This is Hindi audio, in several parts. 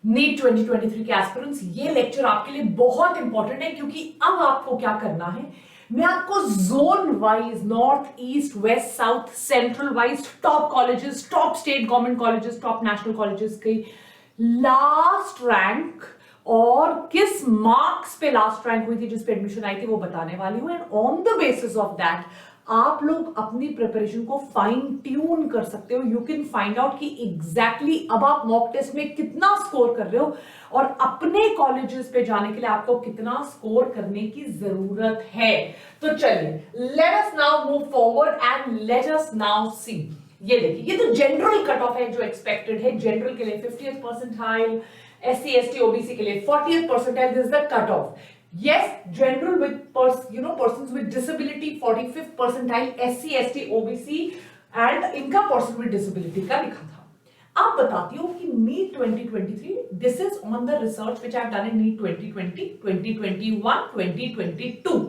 नीट 2023 के एस्पिरेंट्स, ये लेक्चर आपके लिए बहुत इंपॉर्टेंट है क्योंकि अब आपको क्या करना है, मैं आपको zone wise north east west south central wise top colleges, top state government colleges, top national colleges के लास्ट रैंक और किस मार्क्स पे लास्ट रैंक हुई थी जिस पे एडमिशन आई थी वो बताने वाली हूं। And on the basis of that आप लोग अपनी प्रिपरेशन को फाइन ट्यून कर सकते हो। यू कैन फाइंड आउट कि एग्जैक्टली अब आप मॉक टेस्ट में कितना स्कोर कर रहे हो और अपने कॉलेजेस पे जाने के लिए आपको कितना स्कोर करने की जरूरत है। तो चलिए let us now move forward and let us now see. ये देखिए, ये तो जनरल कट ऑफ है जो एक्सपेक्टेड है। जनरल के लिए 50th percentile, SC ST OBC के लिए 40th percentile, this is the cut off. Yes, general with persons with disability 45th percentile, SC ST OBC and इनका person with disability का लिखा था। अब बताती हूँ कि NEET 2023, this is on the research which I have done in NEET 2020, 2021, 2022।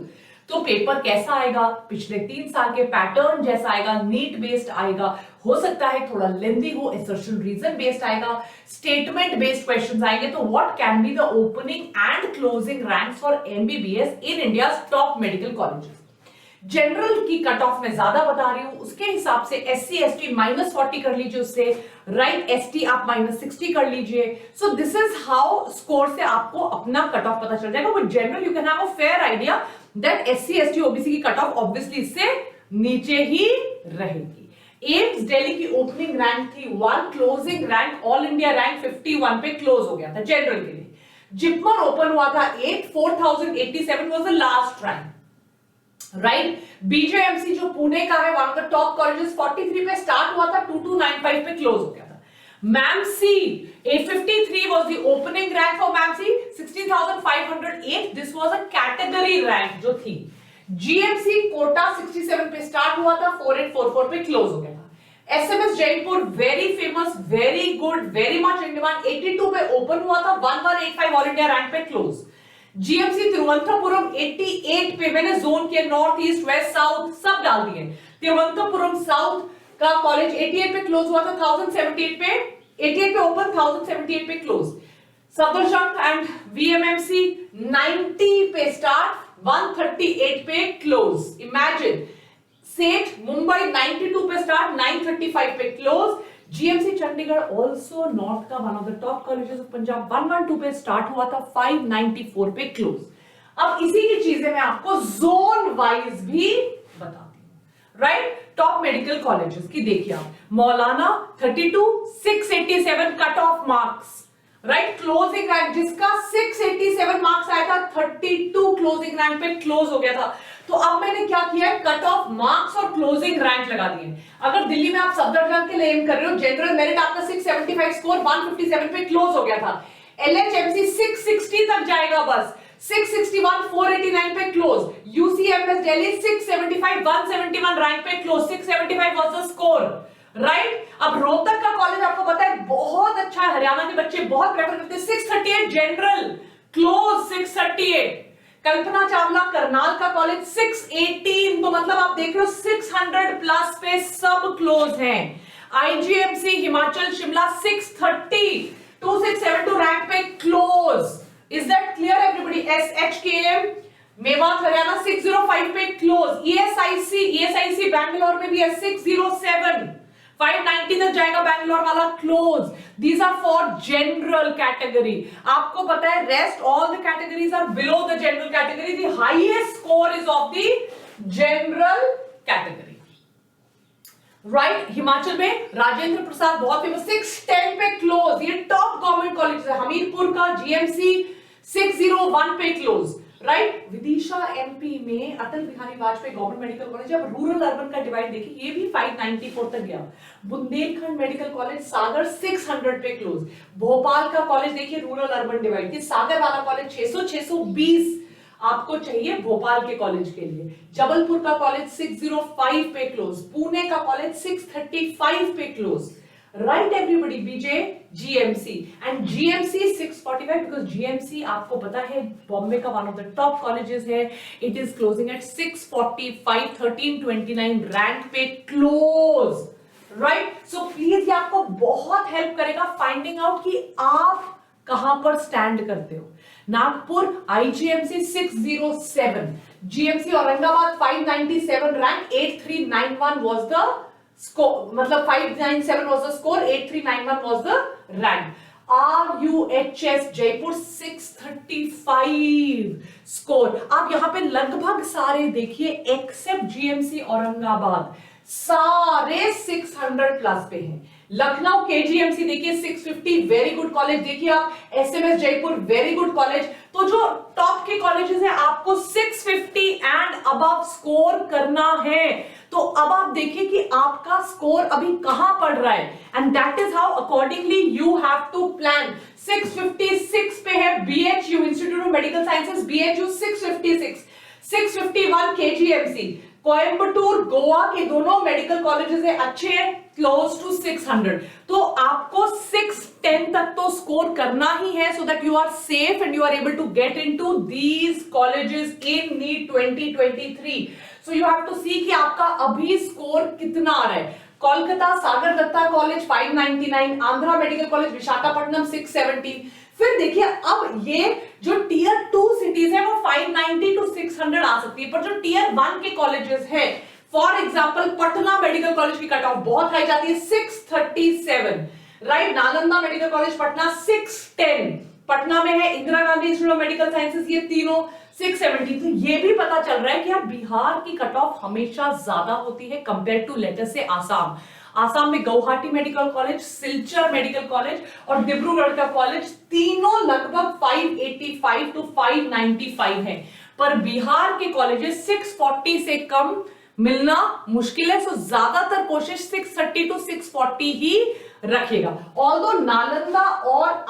तो पेपर कैसा आएगा, पिछले 3 साल के पैटर्न जैसा आएगा, नीट बेस्ड आएगा, हो सकता है थोड़ा लेंथी हो, असर्शन रीजन बेस्ड आएगा, स्टेटमेंट बेस्ड क्वेश्चंस आएंगे। तो what can be the opening and closing ranks for MBBS in India's top medical colleges. General की कट ऑफ में ज्यादा बता रही हूं, उसके हिसाब से SC ST -40 कर लीजिए, उससे राइट ST आप -60 कर लीजिए। So this is how score से आपको अपना कट ऑफ पता चल जाएगा। With general you can have a fair idea that SC ST OBC की कट ऑफ ऑब्वियसली इससे नीचे ही रहेगी। एम्स दिल्ली की ओपनिंग रैंक थी 1, closing rank all India rank 51 पे क्लोज हो गया था जनरल के लिए। जिपमर ओपन हुआ था 8, 4087 was the last rank, right. BJMC जो पुणे का है, one of the top colleges, 43 पे स्टार्ट हुआ था, 2295 पे क्लोज हो गया था। मैमसी 853 was the opening rank for मैमसी, 16,508, this was a category rank जो थी। जीएमसी कोटा 67 पे स्टार्ट हुआ था, 4844 पे क्लोज हो गया था। SMS Jaipur very famous, very good, very much in demand, 82 पे ओपन हुआ था, 1185 ऑल इंडिया रैंक पे क्लोज। जीएमसी तिरुवनंतपुरम 88 पे, मैंने जोन के नॉर्थ ईस्ट वेस्ट साउथ सब डाल दिए। तिरुवनंतपुरम साउथ का कॉलेज 88 पे क्लोज हुआ था, 1078 पे, 88 पे ओपन, 1078 पे क्लोज। सफदरजंग एंड वीएमएमसी 90 पे स्टार्ट, 138 पे क्लोज। इमेजिन। सेठ मुंबई 92 पे स्टार्ट, 935 पे close. GMC Chandigarh also north का one of the top colleges of Punjab, 112 पे स्टार्ट हुआ था, 594 पे क्लोज। अब इसी की चीजें मैं आपको जोन वाइज भी बताती हूं, राइट। टॉप मेडिकल कॉलेजेस की देखिए आप, मौलाना 32, 687 cut off marks, right. Closing rank जिसका 687 मार्क्स आया था, 32 क्लोजिंग रैंक पे क्लोज हो गया था। तो अब मैंने क्या किया है, कट ऑफ मार्क्स और क्लोजिंग रैंक लगा दिए। अगर दिल्ली में आप सफदरजंग के लिए एम कर रहे हो, जनरल मेरिट आपका 675 स्कोर 157 पे क्लोज हो गया था। एलएचएमसी 660 तक जाएगा बस, 661 489 पे क्लोज। यूसीएमएस दिल्ली 675 171 रैंक पे close, 675 was the score, right. अब रोहतक का कॉलेज आपको पता है बहुत अच्छा है, हरियाणा के बच्चे बहुत प्रेफर करते हैं, 638 जनरल क्लोज, 638। कल्पना चावला करनाल का कॉलेज 618, तो मतलब आप देख रहे हो 600 प्लस पे सब क्लोज हैं। आईजीएमसी हिमाचल शिमला 630, 2672 रैंक पे close. Is that clear everybody? SHKM Mewat Haryana 605 पे क्लोज। ईएसआईसी बैंगलोर में भी है 607, 590 तक जाएगा बैंगलोर वाला close. These are for general category. आपको पता है rest all the categories are below the general category, the highest score is of the general category, right. Himachal में राजेंद्र प्रसाद बहुत फेमस, 610 पे क्लोज। ये टॉप गवर्नमेंट कॉलेज है। हमीरपुर का जीएमसी 601 पे क्लोज, राइट। विदिशा एमपी में Atal Bihari Vajpayee government medical college, अब रूरल अर्बन का डिवाइड देखिए, ये भी 594 तक गया। बुंदेलखंड मेडिकल कॉलेज सागर 600 पे क्लोज। भोपाल का कॉलेज देखिए रूरल अर्बन डिवाइड की, सागर वाला कॉलेज 600 620 आपको चाहिए भोपाल के कॉलेज के लिए। जबलपुर का कॉलेज 605 पे क्लोज। पुणे का कॉलेज 635 पे close, right everybody. BJ GMC and GMC 645 because GMC आपको पता है बॉम्बे का one of the top colleges है। It is closing at 645, 1329 rank पे क्लोज, राइट। सो प्लीज ये आपको बहुत हेल्प करेगा फाइंडिंग आउट कि आप कहां पर स्टैंड करते हो? Nagpur IGMC 607, GMC Aurangabad 597 rank, 8391 was the score, मतलब 597 was the score, 8391 was the rank. RUHS Jaipur 635 score. आप यहां पे लगभग सारे देखिए एक्सेप्ट जीएमसी औरंगाबाद सारे 600 प्लस पे हैं। लखनऊ केजीएमसी देखिए 650, वेरी गुड कॉलेज। देखिए आप SMS Jaipur, very good college. तो जो टॉप के कॉलेजेस हैं आपको 650 एंड अबव स्कोर करना है। तो अब आप देखिए कि आपका स्कोर अभी कहां पड़ रहा है, and that is how accordingly you have to plan. 656 पे है BHU, institute of medical sciences BHU 656, 651 KGMC, Coimbatore Goa के दोनों मेडिकल कॉलेजेस है अच्छे हैं, क्लोज टू 600। तो आपको 610 तक तो स्कोर करना ही है, so that you are safe and you are able to get into these colleges in NEET 2023। So you have to see कि आपका अभी स्कोर कितना आ रहा है। Kolkata Sagar Dutta college 599, Andhra medical college Visakhapatnam 617। फिर देखिए अब ये जो टियर 2 सिटीज है वो 590 टू 600 आ सकती है, पर जो टियर 1 के कॉलेजेस है, for example Patna medical college की कट ऑफ बहुत हाई जाती है 637, right. Nalanda medical college Patna 610, Patna में है Indira Gandhi institute of medical sciences, ये तीनों 670। तो ये भी पता चल रहा है कि यार बिहार की कट ऑफ हमेशा ज्यादा होती है कंपेयर टू लेटर से आसाम। आसाम में Guwahati medical college, Silchar medical college और डिब्रूगढ़ का कॉलेज तीनों लगभग 585 टू 595 है, पर बिहार के कॉलेजेस 640 से कम मिलना मुश्किल है। सो ज्यादातर कोशिश 630 टू 640 ही रखेगा। ऑल्दो नालंदा और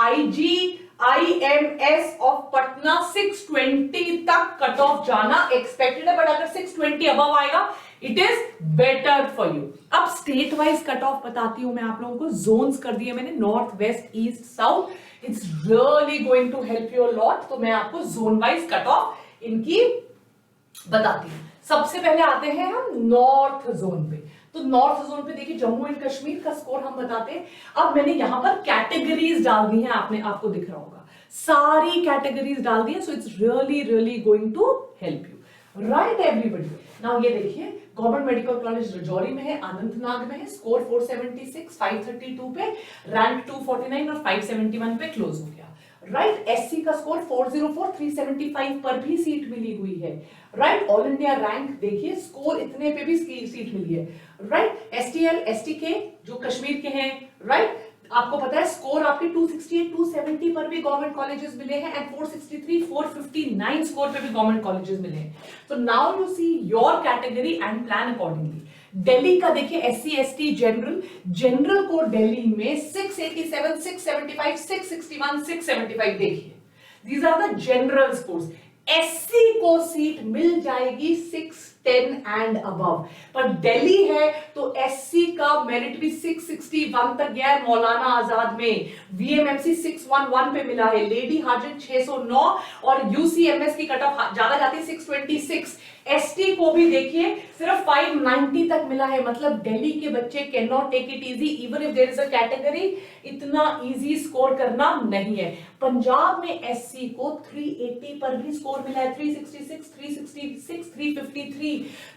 IIMS ऑफ पटना 620 तक कट ऑफ जाना एक्सपेक्टेड है, बट अगर 620 अबव आएगा it is better for you. अब स्टेट वाइज कट ऑफ बताती हूं मैं आप लोगों को। जोन्स कर दिए मैंने, north west east south. It's really going to help you a lot. तो मैं आपको जोन वाइज कट ऑफ इनकी बताती हूं। सबसे पहले आते हैं हम नॉर्थ जोन पे। तो नॉर्थ जोन पे देखिए जम्मू एंड कश्मीर का स्कोर हम बताते हैं। अब मैंने यहां पर कैटेगरीज डाल दी हैं, आपको दिख रहा होगा सारी कैटेगरीज डाल दी है। So it's really going to help you, right everybody. Now ये देखिए गवर्नमेंट मेडिकल कॉलेज रजौरी में है, अनंतनाग में है, स्कोर 476, 532 पे, रैंक 249 और 571 पे क्लोज हो गया, राइट। एससी का स्कोर 404, 375 पर भी सीट मिली हुई है, राइट। ऑल इंडिया रैंक देखिए स्कोर इतने पे भी सीट मिली है, राइट। एसटीएल एसटीके जो कश्मीर के हैं, राइट। आपको पता है स्कोर आपके 268, 270 पर भी गवर्नमेंट कॉलेजेस मिले हैं, एंड 463, 459 स्कोर पे भी गवर्नमेंट कॉलेजेस मिले हैं। तो now you see your category and plan accordingly. Delhi का देखिए एससी एसटी जनरल को दिल्ली में 687, 675, 661, 675 देखिए, these are the general scores. SC को सीट मिल जाएगी 610 एंड अबव, पर दिल्ली है तो एससी का मेरिट भी 661 तक गया है। मौलाना आजाद में वीएमएमसी 611 पे मिला है, लेडी हार्जन 609 और यूसीएमएस की कट ऑफ ज्यादा जाती है 626। एसटी को भी देखिए सिर्फ 590 तक मिला है, मतलब दिल्ली के बच्चे can not take it easy even if there is a category, इतना इजी स्कोर करना नहीं है। पंजाब में एससी को 380 पर भी स्कोर मिला है, 366, 366, 353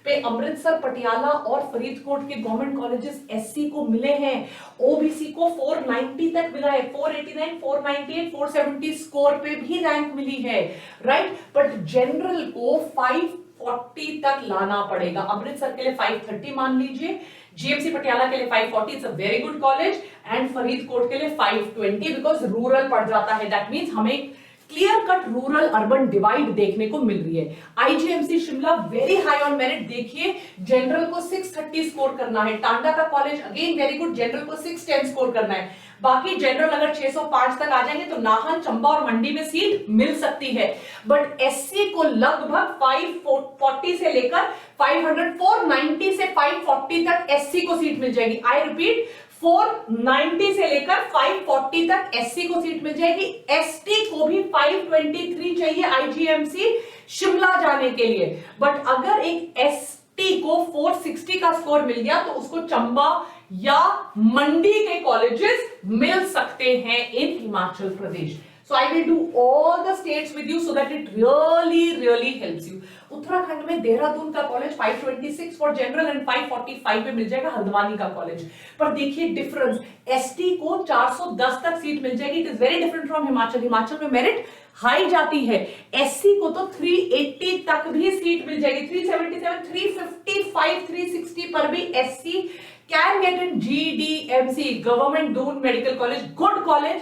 पे। अमृतसर, पटियाला और फरीदकोट के गवर्नमेंट कॉलेजेस एससी को मिले हैं। ओबीसी को 490 तक मिला है, 489, 498, 470 स्कोर पे भी रैंक मिली है, राइट। बट जनरल को 540 तक लाना पड़ेगा। अमृतसर के लिए 530 मान लीजिए, जीएमसी पटियाला के लिए 540, it's a very good college, and Faridkot के लिए 520 बिकॉज रूरल पड़ जाता है। दैट मींस हमें clear cut rural urban divide देखने को मिल रही है। IGMC Shimla very high on merit, देखिए जनरल को 630 स्कोर करना है। टांडा का college again very good, general को 610 स्कोर करना है। बाकी जनरल अगर 605 तक आ जाएंगे तो नाहन, चंबा और मंडी में सीट मिल सकती है, बट एससी को लगभग 540 से लेकर 500, 490 से 540 तक एससी को सीट मिल जाएगी। आई रिपीट, 490 से लेकर 540 तक एससी को सीट मिल जाएगी। एसटी को भी 523 चाहिए आईजीएमसी शिमला जाने के लिए, बट अगर एक एसटी को 460 का स्कोर मिल गया तो उसको चंबा या मंडी के कॉलेजेस मिल सकते हैं इन Himachal Pradesh. So I will do all the states with you so that it really helps you. Uttarakhand में देहरादून का कॉलेज 526 फॉर जनरल एंड 545 पे मिल जाएगा हल्द्वानी का कॉलेज। पर देखिए डिफरेंस, एसटी को 410 तक सीट मिल जाएगी। It is very different from Himachal. Himachal में मेरिट हाई जाती है, एससी को तो 380 तक भी सीट मिल जाएगी। 377, 355, 360 पर भी SC can get in GDMC, government Doon medical college, good college,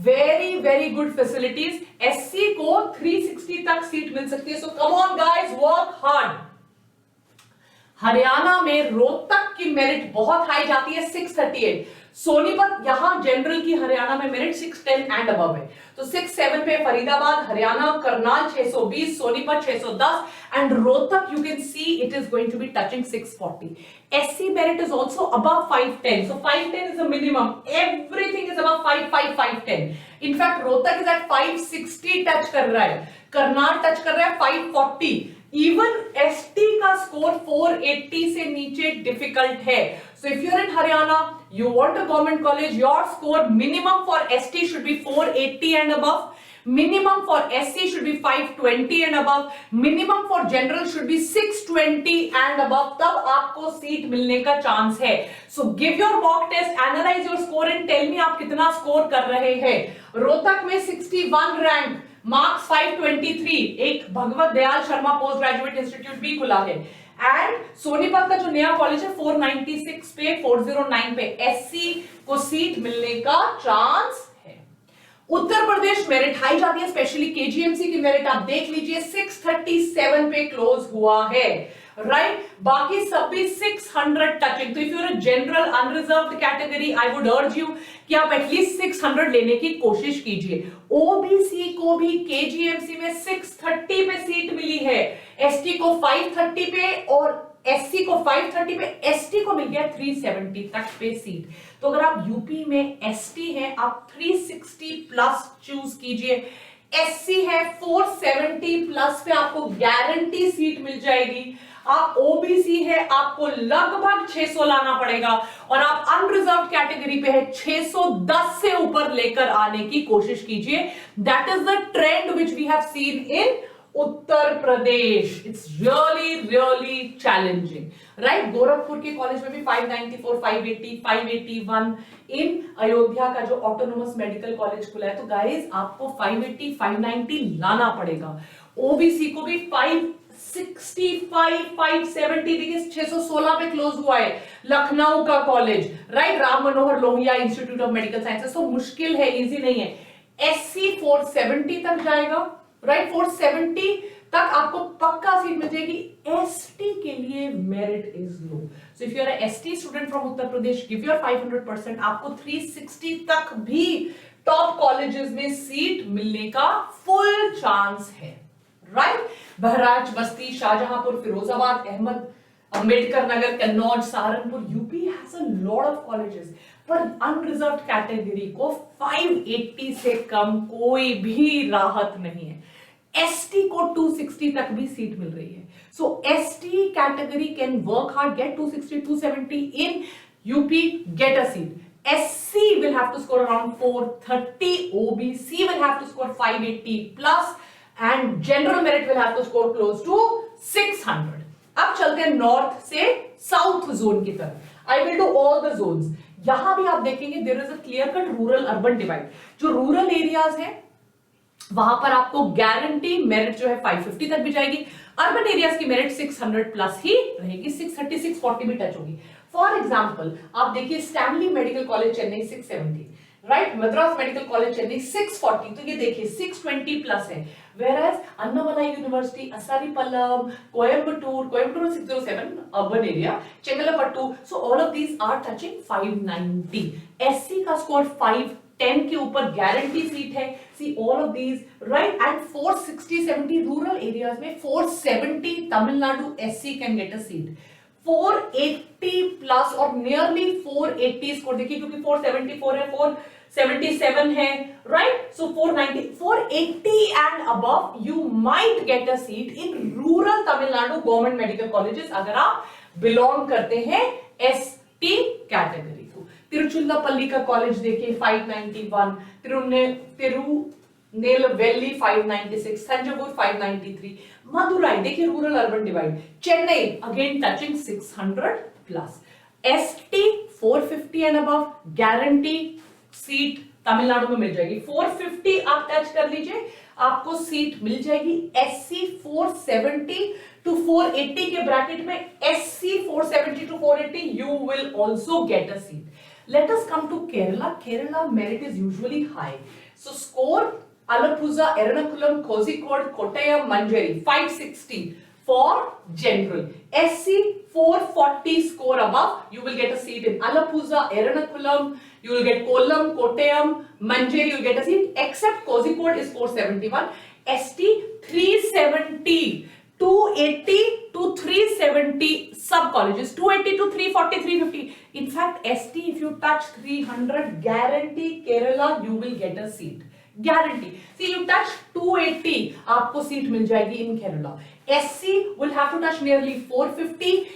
very good facilities. SC को 360 तक सीट मिल सकती है। So come on guys, work hard. Haryana में रोहतक की मेरिट बहुत हाई जाती है 638। सोनीपत, यहां जनरल की हरियाणा में मेरिट 610 एंड अबव है। तो 67 पे Faridabad, Haryana, Karnal 620, Sonipat 610 and Rohtak you can see it is going to be touching 640। SC merit is also above 510. So 510 is the minimum. Everything is above 510. In fact, Rohtak is at 560 touch कर रहा है, करनाल टच कर रहा है 540। इवन ST का स्कोर 480 से नीचे डिफिकल्ट है। So if you're in Haryana, you want a government college, your score minimum for ST should be 480 and above. Minimum for SC should be 520 and above. Minimum for general should be 620 and above. तब आपको सीट मिलने का चांस है। So give your mock test, analyze your score and tell me आप कितना स्कोर कर रहे हैं। रोहतक में 61 रैंक, मार्क्स 523, एक Bhagwat Dayal Sharma post graduate institute भी खुला है। एंड सोनीपत का जो नया कॉलेज है 496 पे, 409 पे एससी को सीट मिलने का चांस है। उत्तर प्रदेश मेरिट हाई जाती है, स्पेशली केजीएमसी की मेरिट आप देख लीजिए 637 पे क्लोज हुआ है, राइट। बाकी सब भी 600 टचिंग। तो if you are a general unreserved category, I would urge you कि आप एटलीस्ट 600 लेने की कोशिश कीजिए। ओबीसी को भी केजीएमसी में 630 पे सीट मिली है, एसटी को 530 पे और एससी को 530 पे, एसटी को मिल गया 370 तक पे सीट। तो अगर आप यूपी में एसटी हैं, आप 360 प्लस चूज कीजिए। एससी है 470 प्लस पे आपको गारंटी सीट मिल जाएगी। आप ओबीसी है, आपको लगभग 600 लाना पड़ेगा, और आप अनरिजर्व्ड कैटेगरी पे है 610 से ऊपर लेकर आने की कोशिश कीजिए। That is the trend which we have seen in Uttar Pradesh. It's really challenging, right. Gorakhpur के कॉलेज में भी 594, 580, 581। इन अयोध्या का जो ऑटोनोमस मेडिकल कॉलेज खुला है, तो गाइस आपको 580, 590 लाना पड़ेगा। ओबीसी को भी 565, 570, देखिए 616 पे क्लोज हुआ है लखनऊ का college, right. Ram Manohar Lohia institute of medical sciences. तो मुश्किल है, इजी नहीं है। एससी 470 तक जाएगा, राइट। 470 तक आपको पक्का सीट मिल जाएगी। एसटी के लिए merit is low. So if you are a ST student from Uttar Pradesh, give your 500%, आपको 360 तक भी टॉप कॉलेजेस में सीट मिलने का फुल चांस है, right. Bahraich, Basti, Shahjahanpur, Firozabad, Ahmad Ambedkar Nagar, Kannauj, Saharanpur, UP has a lot of colleges. पर अनरिजर्व्ड कैटेगरी को 580 से कम कोई भी राहत नहीं है। एसटी को 260 तक भी सीट मिल रही है। So ST category can work hard, get 260, 270 in UP, get a seat. SC will have to score around 430, OBC will have to score 580 plus, and general merit will have to score close to 600. अब चलते हैं नॉर्थ से साउथ जोन की तरफ। I will do all the zones. यहां भी आप देखेंगे there is a clear cut rural urban divide. जो रूरल एरियाज हैं वहां पर आपको गारंटी मेरिट जो है 550 तक भी जाएगी। अर्बन एरियाज की मेरिट 600 प्लस ही रहेगी, 630, 640 भी टच होगी। फॉर एग्जाम्पल आप देखिए Stanley medical college Chennai 670, right. Madras medical college Chennai 640, तो ये देखिए 620 प्लस है। Whereas Annamalai university, असारीपल्लम, Coimbatore 607 urban area, Chengalpattu, so all of these are touching 590। SC का स्कोर 510 के ऊपर गारंटी सीट है। See all of these, right. And 460, 70 rural areas में 470 Tamil Nadu SC can gate a seat. 480 plus और नियरली 480 स्कोर देखिए, क्योंकि 474 है, 477 है, right. So 490, 480 and above you might get a seat in rural Tamil Nadu government medical colleges अगर आप बिलोंग करते हैं एसटी कैटेगरी को। तिरुचिरापल्ली का कॉलेज देखिए 591, Neyveli 596, Thanjavur 593, Madurai, देखिए rural urban divide, Chennai again touching 600 plus, ST 450 and above guarantee seat Tamil Nadu में मिल जाएगी, 450 आप टच कर लीजिए आपको सीट मिल जाएगी, SC 470 to 480 के ब्रैकेट में, SC 470 to 480 you will also get a seat. Let us come to Kerala. Kerala merit is usually high. So score Alappuzha, Ernakulam, Kozhikode, Kottayam, Manjeri 560 for general. SC 440 score above, you will get a seat in Alappuzha, Ernakulam, you will get Kollam, Kottayam, Manjeri, you will get a seat, except Kozhikode is 471, ST 370. 280 to 370 sub colleges, 280 to 340, 350. In fact, ST, if you touch 300, guarantee Kerala, you will get a seat. Guarantee. See, you touch 280, आपको seat मिल जाएगी in Kerala. SC will have to touch nearly 450.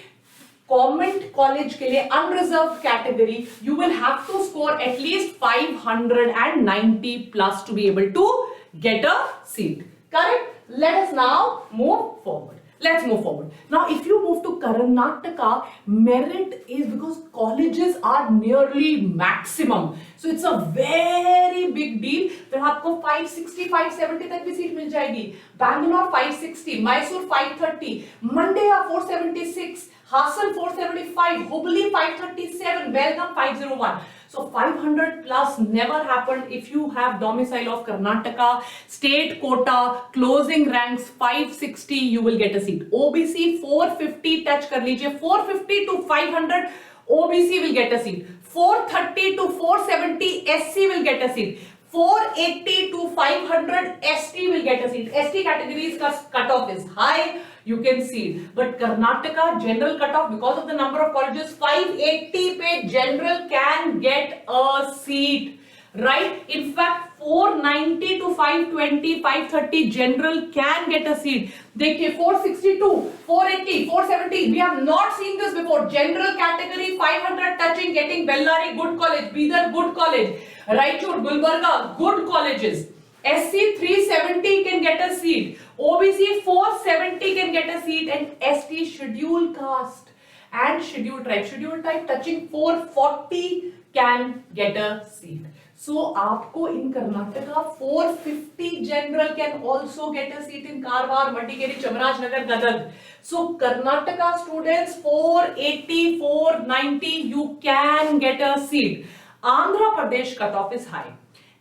Government college के लिए unreserved category, you will have to score at least 590 plus to be able to get a seat. Correct? Let us now move forward. Let's move forward. Now, if you move to Karnataka, merit is because colleges are nearly maximum. So it's a very big deal. फिर आपको 560, 570 तक भी सीट मिल जाएगी. Bangalore 560, Mysore 530, Mandya 476, Hassan 475, Hubli 537, Belgaum 501. So 500 plus never happened if you have domicile of Karnataka, state quota, closing ranks 560, you will get a seat. OBC 450 touch kar lijiye, 450 to 500 OBC will get a seat. 430 to 470 SC will get a seat. 480 to 500 ST will get a seat. ST categories ka cutoff is high, you can see. But Karnataka general cutoff, because of the number of colleges, 580 pe general can get a seat, right? In fact, 490 to 520, 530 general can get a seat. देखिए 462, 480, 470. We have not seen this before. General category 500 touching, getting Bellary good college, Bidar good college, Raichur, Gulbarga good colleges. SC 370 can get a seat. OBC 470 can get a seat, and ST scheduled caste and scheduled type touching 440 can get a seat. So आपको in Karnataka 450 general can also get a seat in Karwar, Madikeri, Chamarajnagar, Gadag. So Karnataka students 480, 490 you can get a seat. Andhra Pradesh cutoff is high.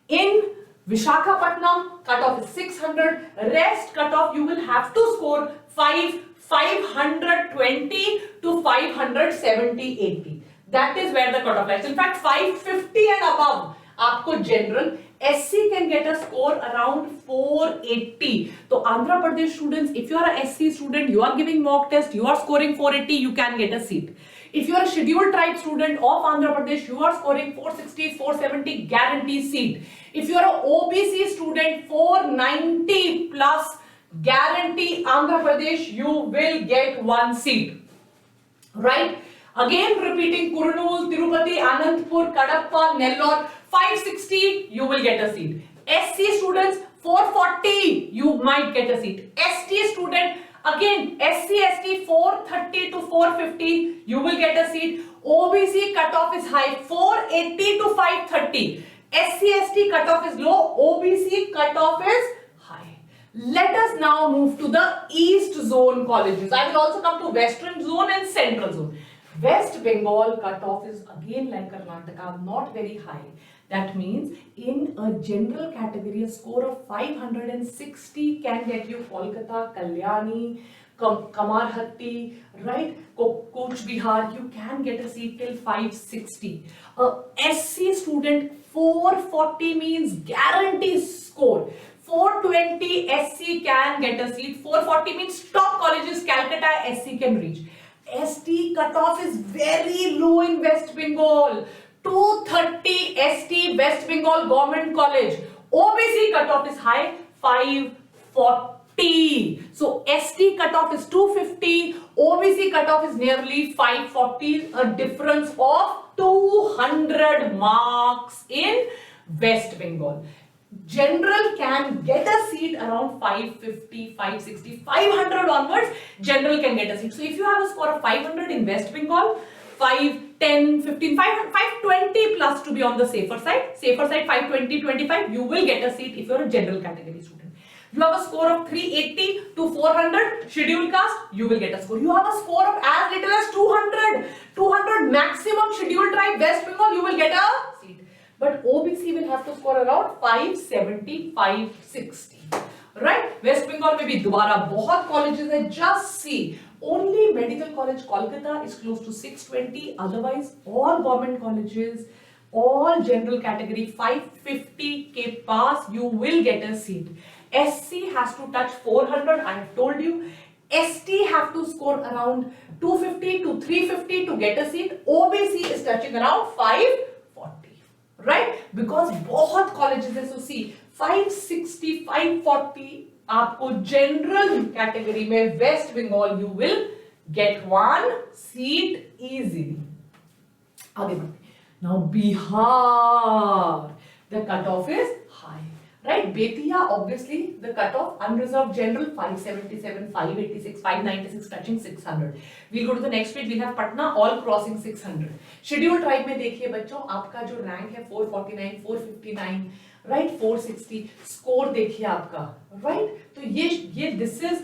In Visakhapatnam cutoff is 600. Rest cutoff you will have to score 520 to 570, 80. That is where the cutoff lies. In fact, 550 and above. आपको general SC can get a score around 480. So Andhra Pradesh students, if you are a SC student, you are giving mock test, you are scoring 480, you can get a seat. If you are a scheduled tribe student of Andhra Pradesh, you are scoring 460, 470, guarantee seat. If you are a OBC student, 490 plus, guarantee Andhra Pradesh, you will get one seat. Right? Again repeating, Kurnool, Tirupati, Anantapur, Kadapa, Nellore, 560, you will get a seat. SC students, 440, you might get a seat. ST student, again, SC, ST, 430 to 450, you will get a seat. OBC cutoff is high, 480 to 530. SC, ST cutoff is low, OBC cutoff is high. Let us now move to the East Zone colleges. I will also come to Western Zone and Central Zone. West Bengal cutoff is again like Karnataka, not very high. That means in a general category, a score of 560 can get you Kolkata, Kalyani, Kamarhatti, right? Coach Bihar, you can get a seat till 560. SC student, 440 means guarantee score. 420 SC can get a seat. 440 means top colleges Calcutta SC can reach. ST cutoff is very low in West Bengal. 230 ST West Bengal Government College. OBC cutoff is high, 540. So ST cutoff is 250. OBC cutoff is nearly 540. A difference of 200 marks in West Bengal. general can get a seat around 550, 560, 500 onwards. General can get a seat. So if you have a score of 500 in West Bengal, 5, 10, 15, 520 plus to be on the safer side. Safer side 520, 25. You will get a seat if you're a general category student. You have a score of 380 to 400 scheduled caste, you will get a score. You have a score of as little as 200 maximum scheduled tribe West Bengal, you will get a seat. But OBC will have to score around 570, 560. Right? West Bengal में भी दोबारा बहुत colleges हैं. Just see, only Medical College Kolkata is close to 620. Otherwise, all government colleges, all general category 550 के पास you will get a seat. SC has to touch 400. I have told you. ST have to score around 250 to 350 to get a seat. OBC is touching around 540. Right? Because बहुत colleges है. So see, 560, 540 आपको general category में West Bengal you will get one seat easily. आगे बढ़ते. Now Bihar, the cutoff is high. Right? Bettiah, obviously, the cutoff, unreserved general, 577, 586, 596, touching 600. We'll go to the next page. We'll have Patna, all crossing 600. Scheduled tribe में देखिए बच्चों, आपका जो rank है 449, 459, right? 460. Score देखिए आपका, right? तो ये this is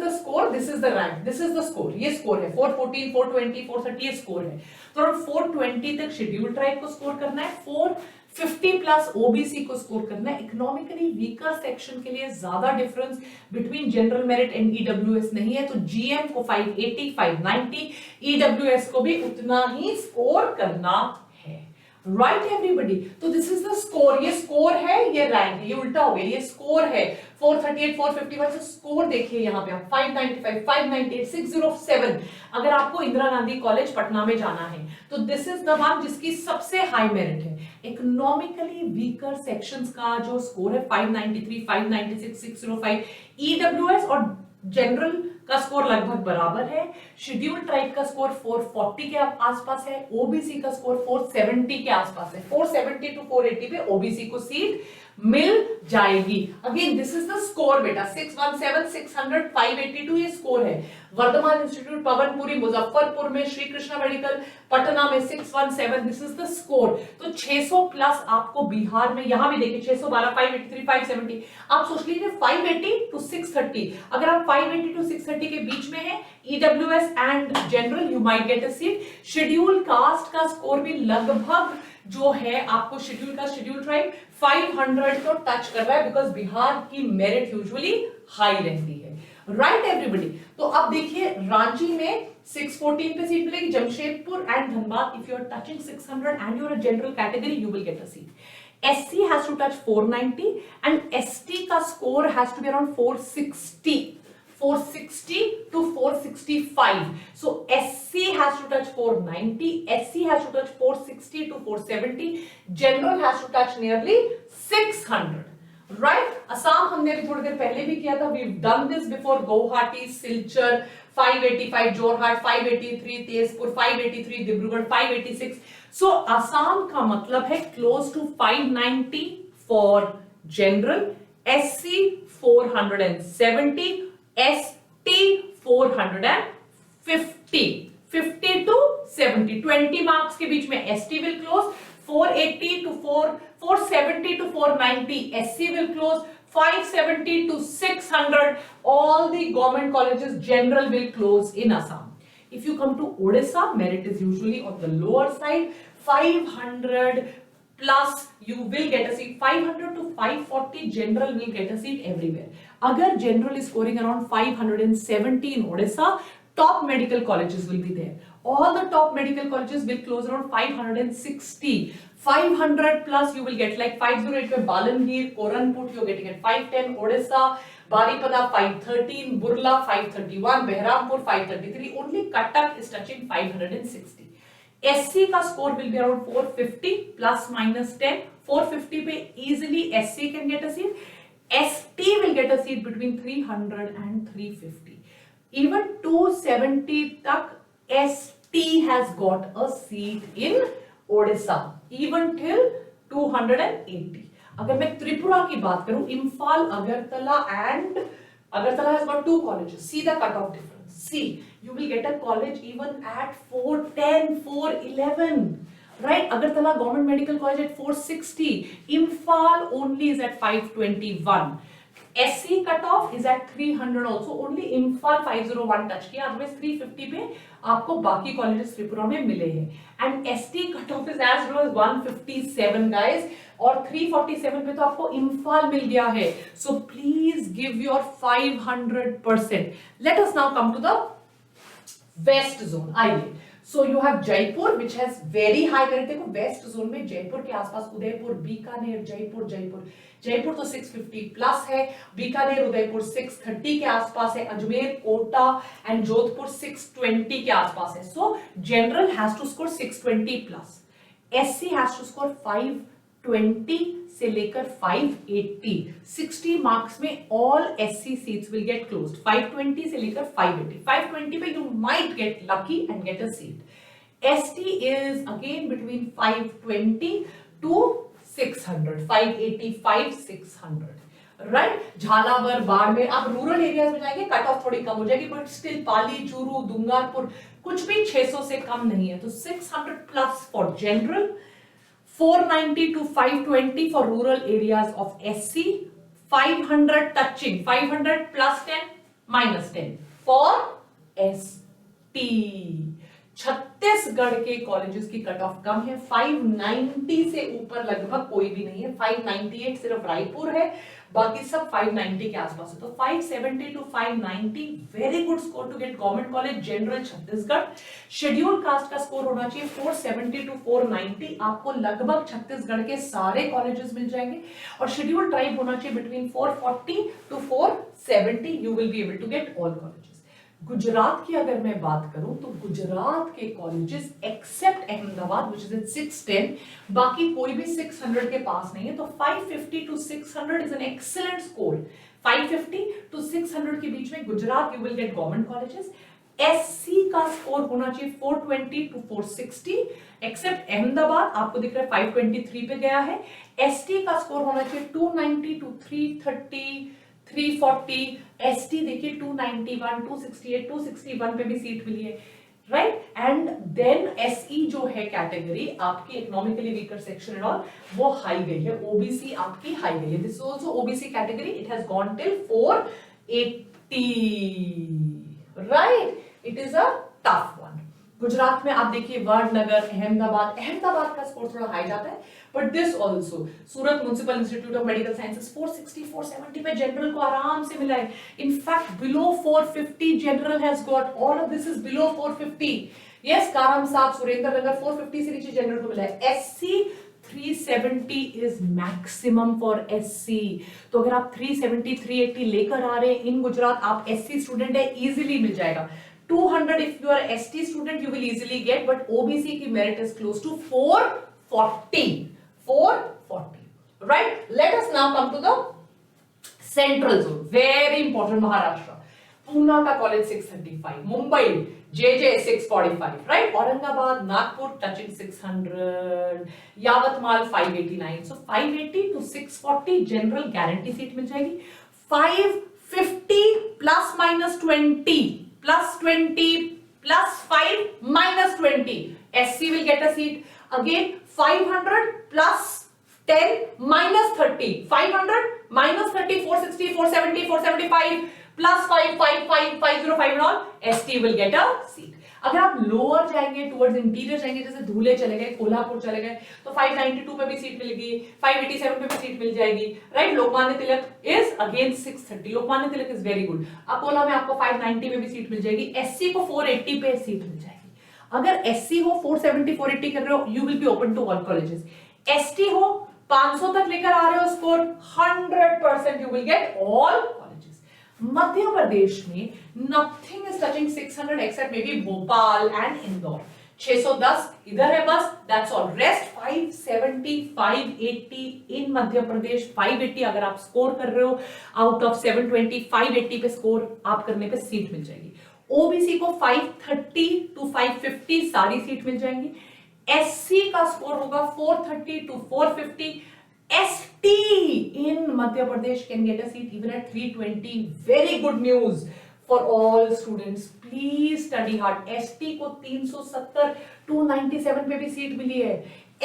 the score, this is the rank, this is the score. ये score है 414, 420, 430 ये score है. तो अराउंड 420 तक scheduled tribe को score करना है, 450 प्लस ओबीसी को स्कोर करना है. इकोनॉमिकली वीकर सेक्शन के लिए ज्यादा difference between general merit and EWS नहीं है, तो जीएम को 580, 590, ईडब्ल्यूएस को भी उतना ही स्कोर करना है. Right everybody? तो दिस इज द स्कोर. ये स्कोर है, ये रैंक है, ये उल्टा हो गया. ये स्कोर है 438, 451. से स्कोर देखिए यहाँ पे, 595, 598, 607. अगर आपको इंदिरा गांधी कॉलेज पटना में जाना है तो दिस इज द वन जिसकी सबसे हाई मेरिट है. इकोनॉमिकली वीकर सेक्शंस का जो स्कोर है 593, 596, 605. ईडब्ल्यूएस और जनरल का स्कोर लगभग बराबर है. शेड्यूल्ड ट्राइब का स्कोर 440 के आसपास है. ओबीसी का स्कोर 470 के आसपास है. 470 टू 480 पे ओबीसी को सीट मिल जाएगी. Again this is the score बेटा. 617, 600, 582 ये स्कोर है. वर्धमान इंस्टीट्यूट, पवनपुरी, मुजफ्फरपुर में, श्री कृष्णा मेडिकल, पटना में 617. This is the score. तो 600 प्लस आपको बिहार में, यहां भी देखिए 612, 583, 570. आप सोच लीजिए 580 टू 630. अगर आप 580 टू 630 के बीच में है, EWS and general, you might get a seat. Schedule caste का स्कोर भी लगभग जो है आपको शेड्यूल का, शेड्यूल ट्राइब 500 को टच कर रहा है, बिकॉज बिहार की मेरिट यूजुअली हाई रहती है. Right everybody? तो अब देखिए रांची में 614 पे सीट मिलेगी. Jamshedpur and Dhanbad, if you are touching 600 and you are a general category, you will get a seat. SC has to touch 490 and ST का score has to be around 460. 460 to 465. So SC has to touch 490, SC has to touch 460 to 470, general has to touch nearly 600. Right? Assam हमने अभी थोड़ी देर पहले भी किया था. We've done this before. Guwahati, Silchar, 585, Jorhat, 583, Tezpur, 583, Dibrugarh, 586. So Assam का मतलब है close to 590 for general, SC 470, ST 450. 50 to 70, 20 marks के बीच में ST will close. 480 to 470 to 490, SC will close. 570 to 600, all the government colleges general will close in Assam. If you come to Odisha, merit is usually on the lower side. 500 plus you will get a seat. 500 to 540 general will get a seat everywhere. Agar general is scoring around 570 in Odisha, top medical colleges will be there. All the top medical colleges will close around 560. 500 plus you will get, like 508 में Balangir, Koranput you're getting at 510, Odisha, Baripada 513, Burla 531, Behrampur 533. Only Cuttack is touching 560. SC का score will be around 450 plus minus 10. 450 पे easily SC can get a seat. ST will get a seat between 300 and 350. Even 270 तक ST has got a seat in Odisha, even till 280. अगर मैं त्रिपुरा की बात करूं, Imphal, Agartala and Agartala has got 2 colleges. See the cutoff difference. See, you will get a college even at 410, 411. Right? Agartala Government Medical College at 460. Imphal only is at 521. SC cutoff is at 300 also. Only Imphal 501 touch किया. Otherwise 350 पे आपको बाकी colleges त्रिपुरा में मिले हैं. And ST cutoff is as low as 157 guys. और 347 पे तो आपको इम्फाल मिल गया है. So please give your 500%. Let us now come to the west zone. आइए. So you have Jaipur which has very high merit. देखो वेस्ट जोन में जयपुर के आसपास उदयपुर, बीकानेर, जयपुर तो 650 प्लस है. बीकानेर, उदयपुर 630 के आसपास है. अजमेर, कोटा एंड जोधपुर 620 के आसपास है. So general has to score 620 plus. SC has to score 520 से लेकर 580. 60 मार्क्स में all SC seats will get closed. 520 से लेकर 580. 520 पे you might get lucky and get a seat. ST is again between 520 to 600. 585, 600. Right. Jhalawar, Barmer, आप रूरल एरियाज में जाएंगे कट ऑफ थोड़ी कम हो जाएगी, बट स्टिल पाली, चूरू, दुंगारपुर कुछ भी 600 से कम नहीं है. तो 600 plus for general, 490 to 520 for rural areas of SC, 500 touching, 500 plus 10 minus 10 for ST. Chhattisgarh के कॉलेजेस की कट ऑफ कम है. 590 से ऊपर लगभग कोई भी नहीं है. 598 सिर्फ रायपुर है, बाकी सब 590 के आसपास है. तो 570 to 590 very good score to get government college general Chhattisgarh. Schedule caste का स्कोर होना चाहिए 470 to 490. आपको लगभग छत्तीसगढ़ के सारे कॉलेजेस मिल जाएंगे. और शेड्यूल ट्राइब होना चाहिए between 440 to 470. You will be able to get all colleges. Gujarat की अगर मैं बात करूं तो गुजरात के colleges except Ahmedabad which is in 610, बाकी कोई भी 600 के पास नहीं है. तो 550 to 600 is an excellent score. 550 to 600 के बीच में Gujarat you will gate government colleges. SC का स्कोर होना चाहिए 420 to 460. एक्सेप्ट अहमदाबाद आपको दिख रहा है 523 पे गया है. ST का स्कोर होना चाहिए 290 to 330, 340. ST देखिए 291, 268, 261 पे भी सीट मिली है. राइट. एंड देन SE जो है कैटेगरी आपकी economically weaker section and all, वो हाई गई है. OBC आपकी हाई गई है. This is also OBC category. It has gone till 480. Right. It is a tough one. Gujarat में आप देखिए वडनगर, अहमदाबाद का स्कोर थोड़ा हाई जाता है. But this also Surat municipal institute of medical sciences 460, 470 पे जनरल को आराम से मिला है. In fact below 450 general has got. All of this is below 450. Yes, Karam साहब, सुरेंद्र नगर 450 से नीचे जनरल को मिला है. SC 370 is maximum for SC. तो अगर आप 370, 380 लेकर आ रहे हैं इन गुजरात, आप SC स्टूडेंट है, इजीली मिल जाएगा. 200 if you are ST student you will easily get, but OBC की merit is close to 440. 440. Right. Let us now come to the central zone. Very important. Maharashtra. Pune का college 635, Mumbai JJ 645, right? Aurangabad, Nagpur touching 600, Yavatmal 589. So 580 to 640 general guarantee seat मिल जाएगी. 550 plus minus 20 plus 20 plus 5 minus 20. SC will get a seat. Again 500 plus 10 minus 30. 500 minus 30, 460, 470, 475 plus 5, 5, 5, 505 and all. ST will get a seat. अगर आप लोअर जाएंगे टुवर्ड्स इंटीरियर जाएंगे, जैसे धुले चले गए, कोल्हापुर चले गए, तो 592 पे भी सीट मिलेगी, 587 पे भी सीट मिल जाएगी. Right. Lokmanya Tilak is again 630. Lokmanya Tilak is very good. Akola में आपको 590 पे भी सीट मिल जाएगी. SC को 480 पे सीट मिल जाएगी. अगर SC हो 470, 480 कर रहे हो, you will be open to all colleges. ST हो 500 तक लेकर आ रहे हो score, 100% you will get all. Madhya Pradesh में nothing is touching 600 except maybe Bhopal and Indore. 610 इधर है बस, that's all. Rest 570, 580 in Madhya Pradesh. 580 अगर आप स्कोर कर रहे हो आउट ऑफ 720, 580 पे स्कोर आप करने पे सीट मिल जाएगी. OBC को 530 to 550 सारी सीट मिल जाएंगी. SC का स्कोर होगा 430 to 450. ST in Madhya Pradesh can get a seat even at 320. Very good news for all students. Please study hard. ST को 370 297 पे भी सीट मिली है.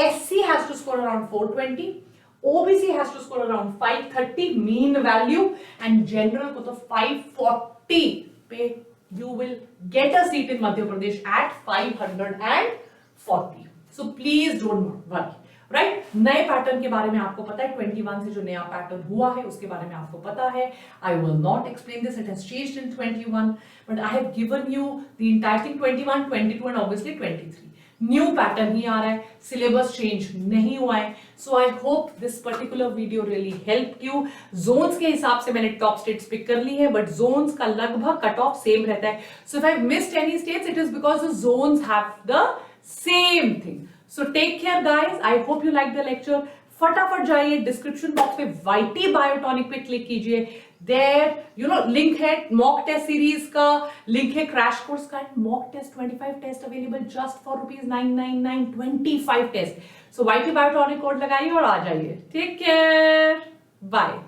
SC has to score around 420. OBC has to score around 530 mean value and general को तो 540 पे you will get a seat in Madhya Pradesh at 540. So please don't worry. Right नए पैटर्न के बारे में आपको पता है. 21 से जो नया पैटर्न हुआ है उसके बारे में आपको पता है. I will not explain this, it has changed in 21 but I have given you the entire thing. 21 22 and obviously 23 new pattern ही आ रहा है. सिलेबस चेंज नहीं हुआ है. So I hope this particular video really help you. Zones के हिसाब से मैंने टॉप स्टेट्स पिक कर ली है बट जोन्स का लगभग कट ऑफ सेम रहता है. So if I missed any states it is because the zones have the same thing. So take care guys. I hope you like the lecture. फटाफट जाइए डिस्क्रिप्शन बॉक्स पे YT बायोटॉनिक पे क्लिक कीजिए. देयर लिंक है मॉक टेस्ट सीरीज का, लिंक है क्रैश कोर्स का. Mock test 25 test available just for ₹999. 25 test. So YT Biotonic code लगाइए और आ जाइए. Take care. बाय.